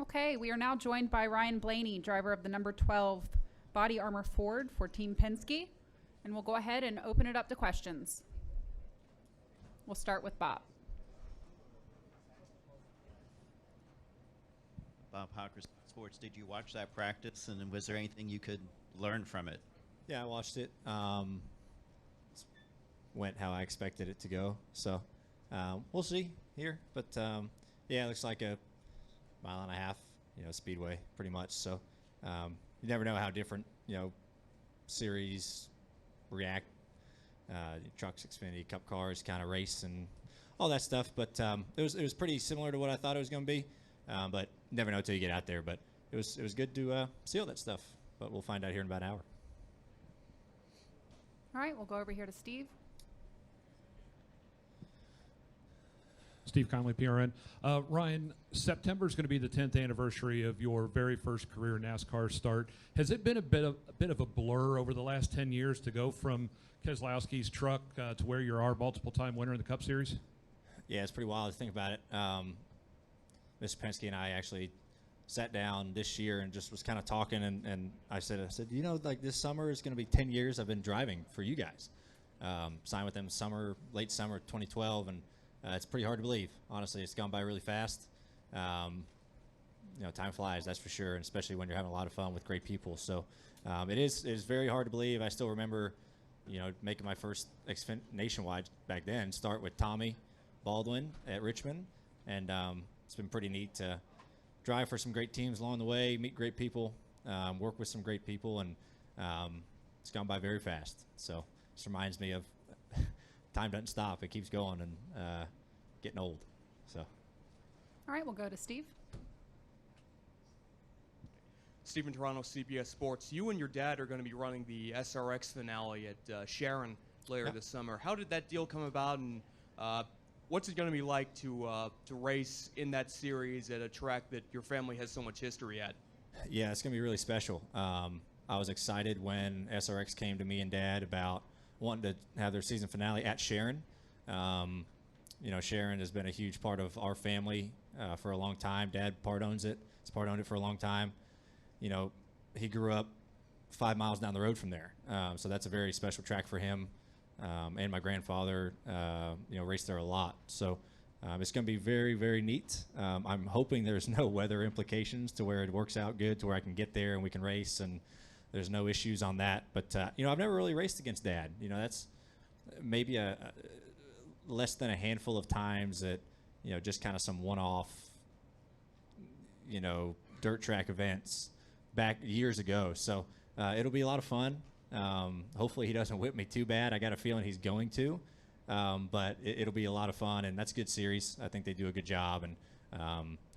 Okay, we are now joined by Ryan Blaney, driver of the number 12 Body Armor Ford for Team Penske. And we'll go ahead and open it up to questions. We'll start with Bob. Bob Hawker, Sports. Did you watch that practice, and was there anything you could learn from it? Yeah, I watched it. Went how I expected it to go. So we'll see here. But yeah, it looks like a mile and a half, speedway pretty much. So you never know how different, series react. Trucks, Xfinity, Cup cars kind of race and all that stuff. But it was pretty similar to what I thought it was going to be. But never know until you get out there. But it was good to see all that stuff. But we'll find out here in about an hour. All right, we'll go over here to Steve. Steve Conley, PRN. Ryan, September is going to be the 10th anniversary of your very first career NASCAR start. Has it been a bit of a blur over the last 10 years to go from Keselowski's truck to where you are, multiple-time winner in the Cup Series? Yeah, it's pretty wild to think about it. Mr. Penske and I actually sat down this year and just was kind of talking, and I said, like this summer is going to be 10 years I've been driving for you guys. Signed with them late summer 2012, and it's pretty hard to believe. Honestly, it's gone by really fast. Time flies, that's for sure, and especially when you're having a lot of fun with great people. So it is very hard to believe. I still remember, making my first nationwide back then, start with Tommy Baldwin at Richmond, and it's been pretty neat to drive for some great teams along the way, meet great people, work with some great people, and it's gone by very fast. So this reminds me of time doesn't stop. It keeps going and getting old. So. All right, we'll go to Steve. Stephen Toronto, CBS Sports. You and your dad are going to be running the SRX finale at Sharon later this summer. How did that deal come about, and what's it going to be like to race in that series at a track that your family has so much history at? Yeah, it's going to be really special. I was excited when SRX came to me and Dad about wanting to have their season finale at Sharon. Sharon has been a huge part of our family for a long time. Dad part owns it. He's part owned it for a long time. He grew up 5 miles down the road from there. So that's a very special track for him. And my grandfather, raced there a lot. So it's going to be very, very neat. I'm hoping there's no weather implications to where it works out good to where I can get there and we can race and there's no issues on that. But, I've never really raced against Dad. That's maybe a less than a handful of times that, just kind of some one-off, dirt track events back years ago. So it'll be a lot of fun. Hopefully he doesn't whip me too bad. I got a feeling he's going to. But it'll be a lot of fun, and that's a good series. I think they do a good job, and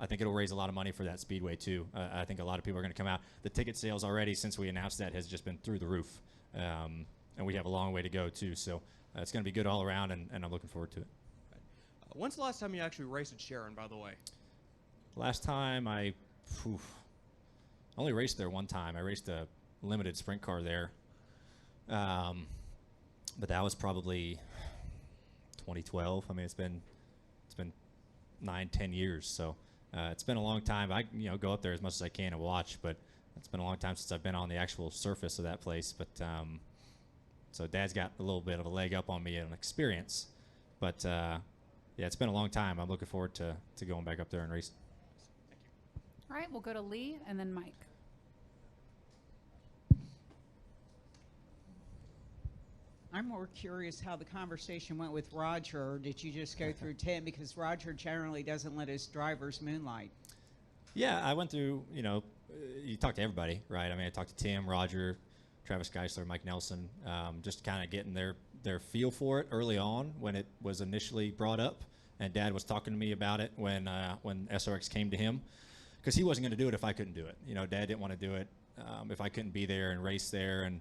I think it'll raise a lot of money for that Speedway, too. I think a lot of people are going to come out. The ticket sales already, since we announced that, has just been through the roof. And we have a long way to go, too. So it's going to be good all around, and I'm looking forward to it. When's the last time you actually raced at Sharon, by the way? Last time I only raced there one time. I raced a limited sprint car there. But that was probably 2012. I mean, it's been 9-10 years, so it's been a long time. I go up there as much as I can and watch, but it's been a long time since I've been on the actual surface of that place. But so Dad's got a little bit of a leg up on me in experience, but yeah, it's been a long time. I'm looking forward to going back up there and racing. Thank you. All right, we'll go to Lee and then Mike. I'm more curious how the conversation went with Roger. Or did you just go through Tim? Because Roger generally doesn't let his drivers moonlight. Yeah, I went through, you talk to everybody, right? I mean, I talked to Tim, Roger, Travis Geisler, Mike Nelson, just kind of getting their feel for it early on when it was initially brought up. And Dad was talking to me about it when SRX came to him, because he wasn't going to do it if I couldn't do it. Dad didn't want to do it if I couldn't be there and race there. And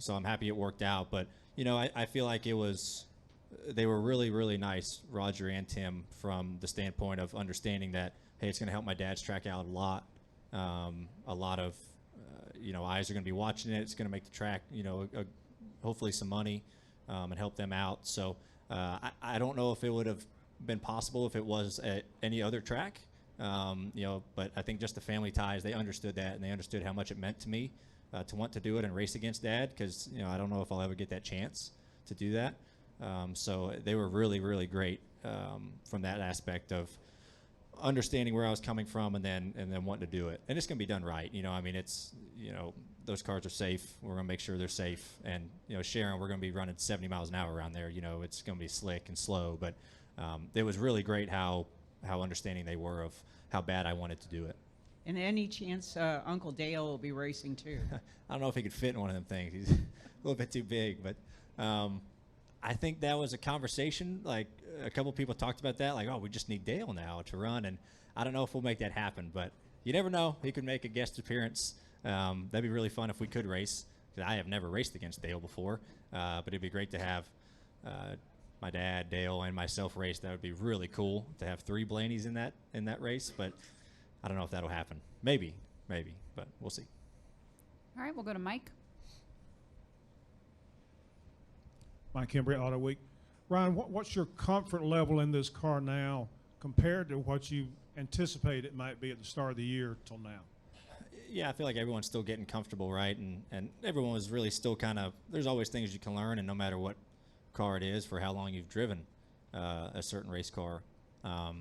so I'm happy it worked out. But, I feel like they were really, really nice, Roger and Tim, from the standpoint of understanding that, hey, it's going to help my dad's track out a lot. A lot of, eyes are going to be watching it. It's going to make the track, hopefully some money and help them out. So I don't know if it would have been possible if it was at any other track. But I think just the family ties, they understood that, and they understood how much it meant to me to want to do it and race against Dad, because I don't know if I'll ever get that chance to do that. So they were really, really great from that aspect of understanding where I was coming from, and then wanting to do it. And it's going to be done right. It's those cars are safe. We're going to make sure they're safe. And Sharon, we're going to be running 70 miles an hour around there. It's going to be slick and slow. But it was really great how understanding they were of how bad I wanted to do it. And any chance Uncle Dale will be racing too? I don't know if he could fit in one of them things. He's a little bit too big, but I think that was a conversation. Like a couple people talked about that, like, oh, we just need Dale now to run, and I don't know if we'll make that happen, but you never know. He could make a guest appearance. That'd be really fun if we could race, because I have never raced against Dale before, but it'd be great to have my dad, Dale, and myself race. That would be really cool to have 3 Blaneys in that race, but I don't know if that'll happen. Maybe, but we'll see. All right, we'll go to Mike. Mike Embry, Auto Week. Ryan, what's your comfort level in this car now compared to what you anticipate it might be at the start of the year till now? Yeah, I feel like everyone's still getting comfortable, right? And everyone was really still kind of, there's always things you can learn, and no matter what car it is, for how long you've driven a certain race car. But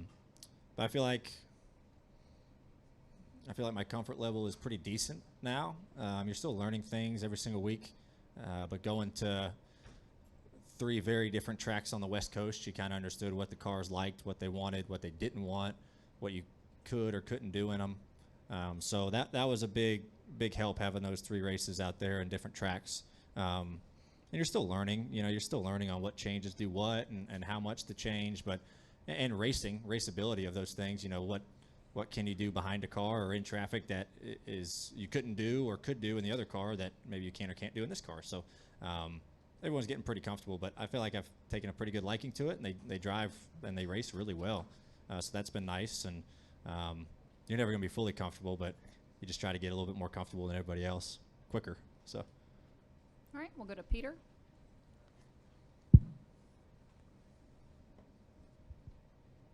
I feel like my comfort level is pretty decent now. You're still learning things every single week, but going to 3 very different tracks on the West Coast, you kind of understood what the cars liked, what they wanted, what they didn't want, what you could or couldn't do in them. So that was a big help, having those 3 races out there and different tracks. And you're still learning. You're still learning on what changes do what and how much to change. And raceability of those things. What can you do behind a car or in traffic that is you couldn't do or could do in the other car that maybe you can or can't do in this car. So everyone's getting pretty comfortable, but I feel like I've taken a pretty good liking to it, and they drive and they race really well. So that's been nice. And you're never going to be fully comfortable, but you just try to get a little bit more comfortable than everybody else quicker. So. All right, we'll go to Peter.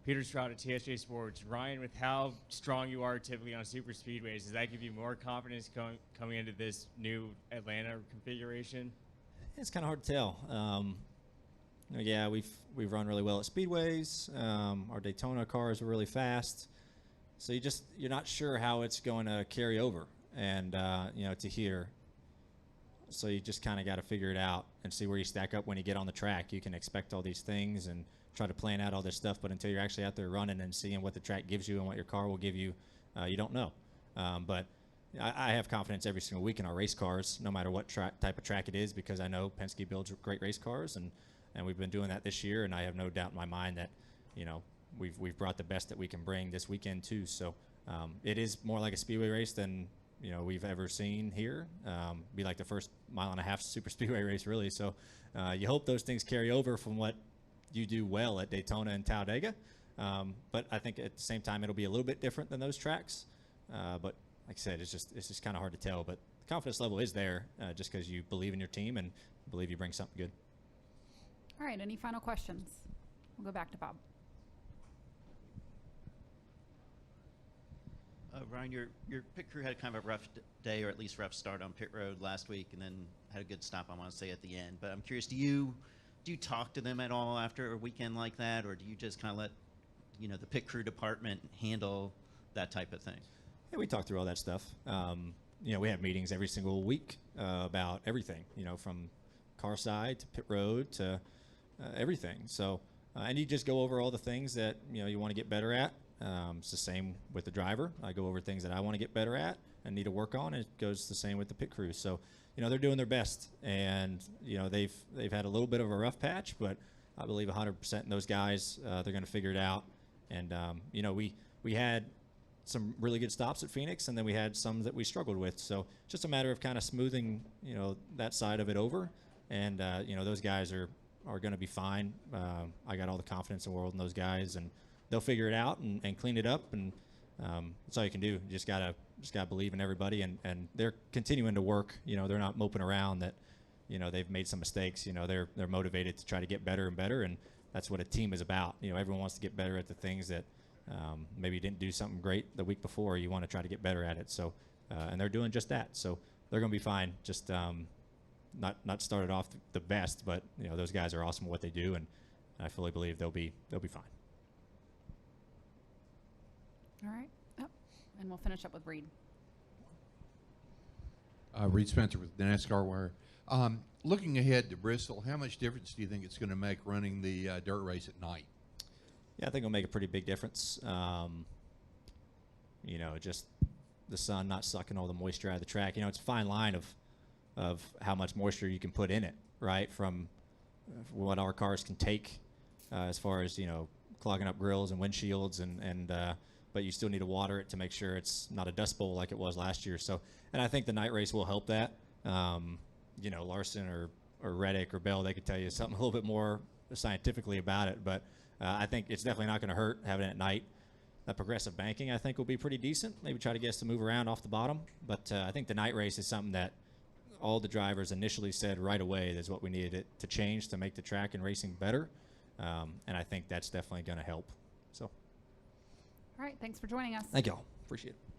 Peter Stroud at TSJ Sports. Ryan, with how strong you are typically on super speedways, does that give you more confidence coming into this new Atlanta configuration? It's kind of hard to tell. Yeah, we've run really well at speedways. Our Daytona cars are really fast, so you're not sure how it's going to carry over and to here. So you just kind of got to figure it out and see where you stack up when you get on the track. You can expect all these things and try to plan out all this stuff, but until you're actually out there running and seeing what the track gives you and what your car will give you, you don't know. But I have confidence every single week in our race cars, no matter what type of track it is, because I know Penske builds great race cars, and we've been doing that this year, and I have no doubt in my mind that we've brought the best that we can bring this weekend too. So it is more like a speedway race than we've ever seen here. Be like the first 1.5 mile super speedway race, really. So you hope those things carry over from what you do well at Daytona and Talladega. But I think at the same time it'll be a little bit different than those tracks. But like I said, it's just kind of hard to tell. But the confidence level is there just because you believe in your team and believe you bring something good. All right, any final questions? We'll go back to Bob. Ryan, your pit crew had kind of a rough day, or at least rough start on pit road last week, and then had a good stop, I want to say, at the end. But I'm curious, do you talk to them at all after a weekend like that, or do you just kind of let the pit crew department handle that type of thing? Yeah, we talk through all that stuff. We have meetings every single week about everything, from car side to pit road to everything. So, and you just go over all the things that you want to get better at. It's the same with the driver. I go over things that I want to get better at and need to work on, and it goes the same with the pit crew. So, they're doing their best, and they've had a little bit of a rough patch, but I believe 100% in those guys. They're going to figure it out. And we had some really good stops at Phoenix, and then we had some that we struggled with. So just a matter of kind of smoothing that side of it over, and those guys are going to be fine. I got all the confidence in the world in those guys, and they'll figure it out and clean it up, and that's all you can do. You just gotta believe in everybody, and they're continuing to work. They're not moping around that they've made some mistakes. They're motivated to try to get better and better, and that's what a team is about. Everyone wants to get better at the things that maybe you didn't do something great the week before. You want to try to get better at it. So, and they're doing just that. So they're going to be fine. Just not started off the best, but those guys are awesome at what they do, and I fully believe they'll be fine. All right. Oh, and we'll finish up with Reed. Reed Spencer with the NASCAR Wire. Looking ahead to Bristol, how much difference do you think it's going to make running the dirt race at night? Yeah, I think it'll make a pretty big difference. Just the sun not sucking all the moisture out of the track. It's a fine line of how much moisture you can put in it, right? From what our cars can take as far as, clogging up grills and windshields but you still need to water it to make sure it's not a dust bowl like it was last year. So, and I think the night race will help that. Larson or Reddick or Bell, they could tell you something a little bit more scientifically about it, but I think it's definitely not going to hurt having it at night. That progressive banking, I think, will be pretty decent. Maybe try to get us to move around off the bottom, but I think the night race is something that all the drivers initially said right away that's what we needed it to change to make the track and racing better, and I think that's definitely going to help. So, All right. Thanks for joining us. thank y'all. Appreciate it.